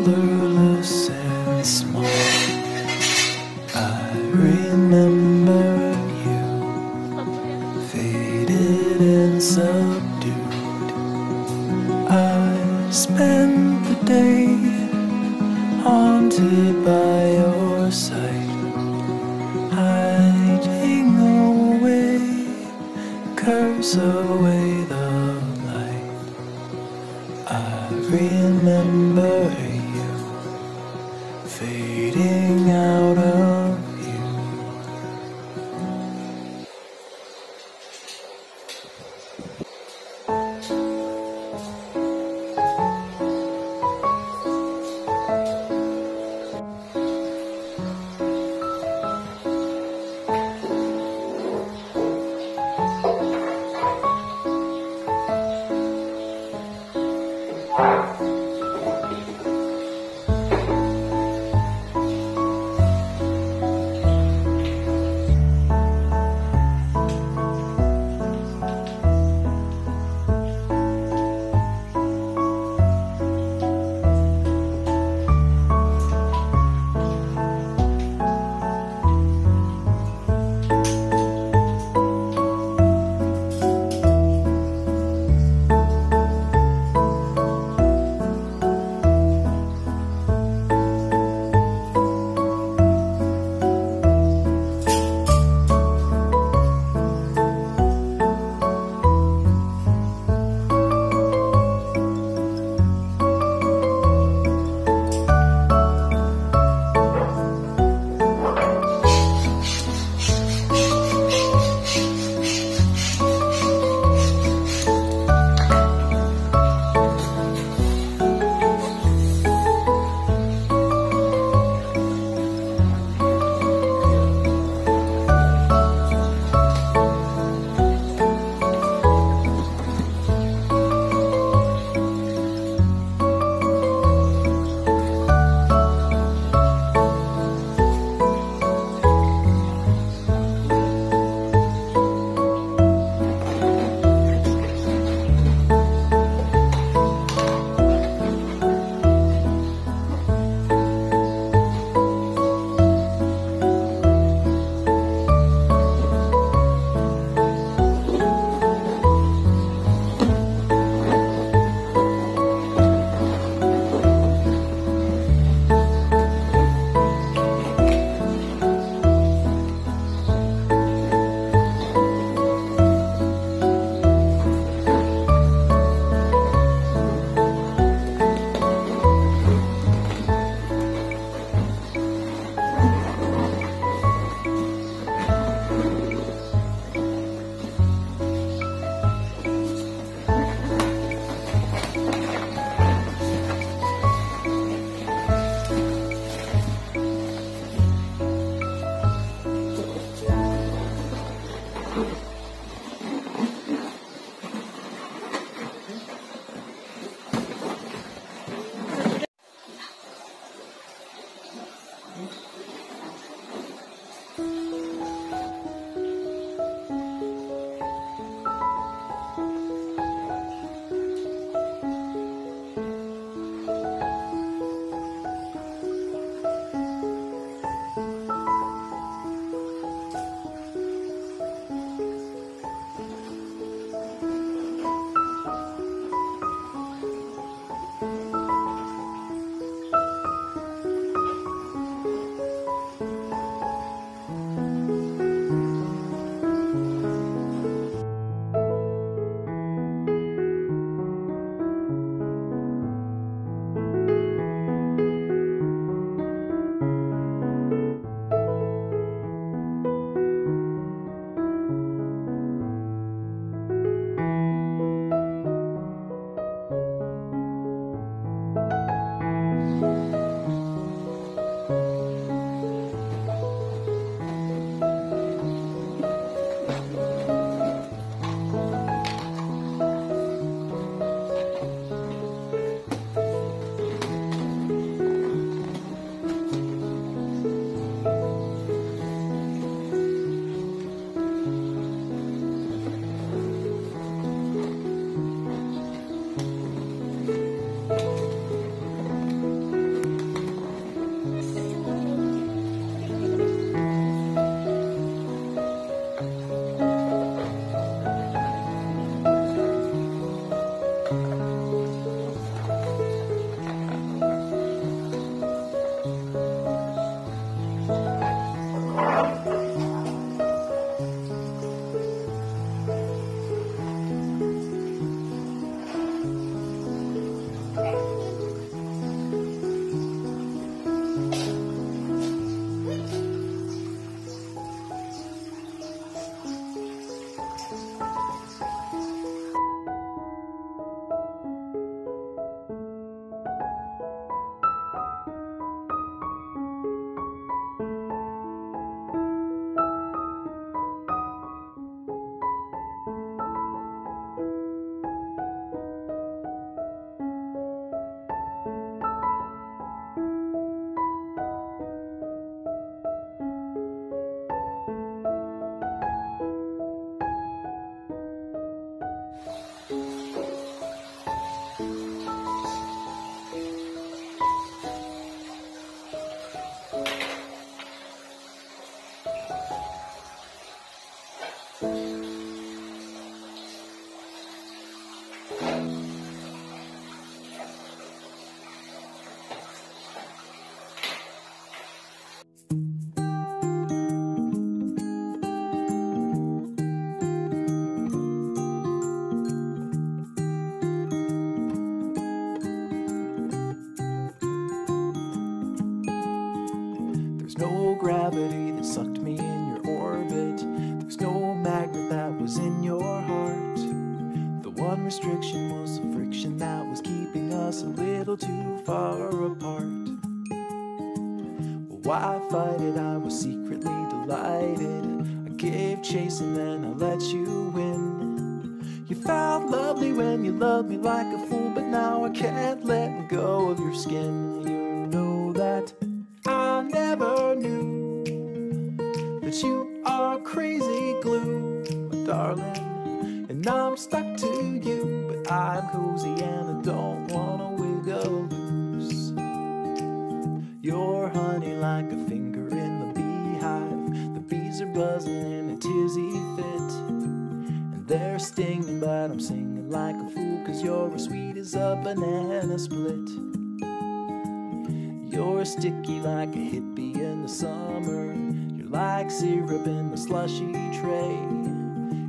colorless and small. I remember you, faded and subdued. I spent the day haunted by your sight, hiding away, curse away the light. I remember you, fading out of view. was no gravity that sucked me in your orbit. There was no magnet that was in your heart. The one restriction was the friction that was keeping us a little too far apart. Well, why fight it? I was secretly delighted. I gave chase and then I let you win. You felt lovely when you loved me like a fool, but now I can't let go of your skin. You know that I never knew that you are crazy glue, my darling, and I'm stuck to you, but I'm cozy and I don't wanna wiggle loose. You're honey like a finger in the beehive. The bees are buzzing in a tizzy fit, and they're stinging, but I'm singing like a fool, 'cause you're as sweet as a banana split. You're sticky like a hippie in the summer. You're like syrup in the slushy tray.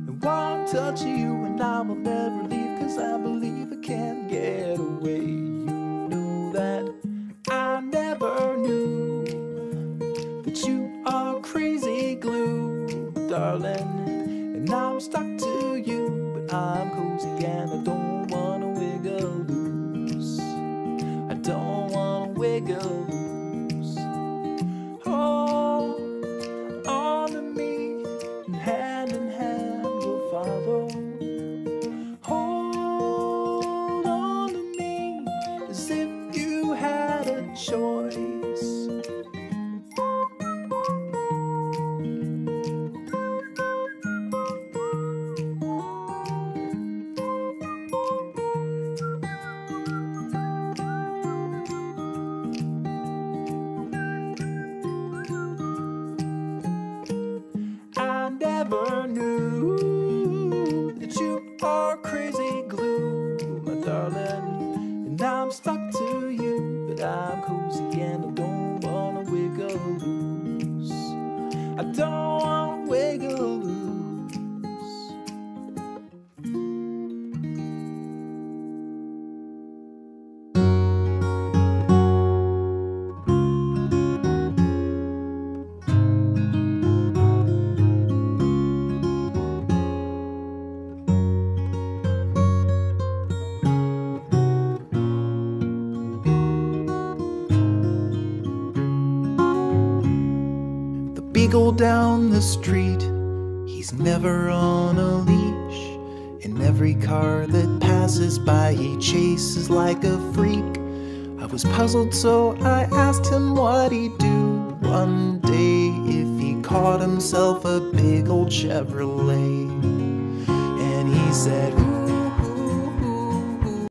And one touch of you and I will never leave, 'cause I believe I can't get away. You know that I never knew that you are crazy glue, darling, and I'm stuck to you, but I'm cozy and I don't wanna wiggle loose. I don't wanna wiggle loose. Hold on to me, and hand we'll follow. Hold on to me, as if you had a choice. I never knew that you are crazy glue, my darling, and I'm stuck to you, but I'm cozy and I don't wanna wiggle loose. I don't wanna wiggle loose. Beagle down the street, he's never on a leash. In every car that passes by, he chases like a freak. I was puzzled, so I asked him what he'd do one day if he caught himself a big old Chevrolet. And he said,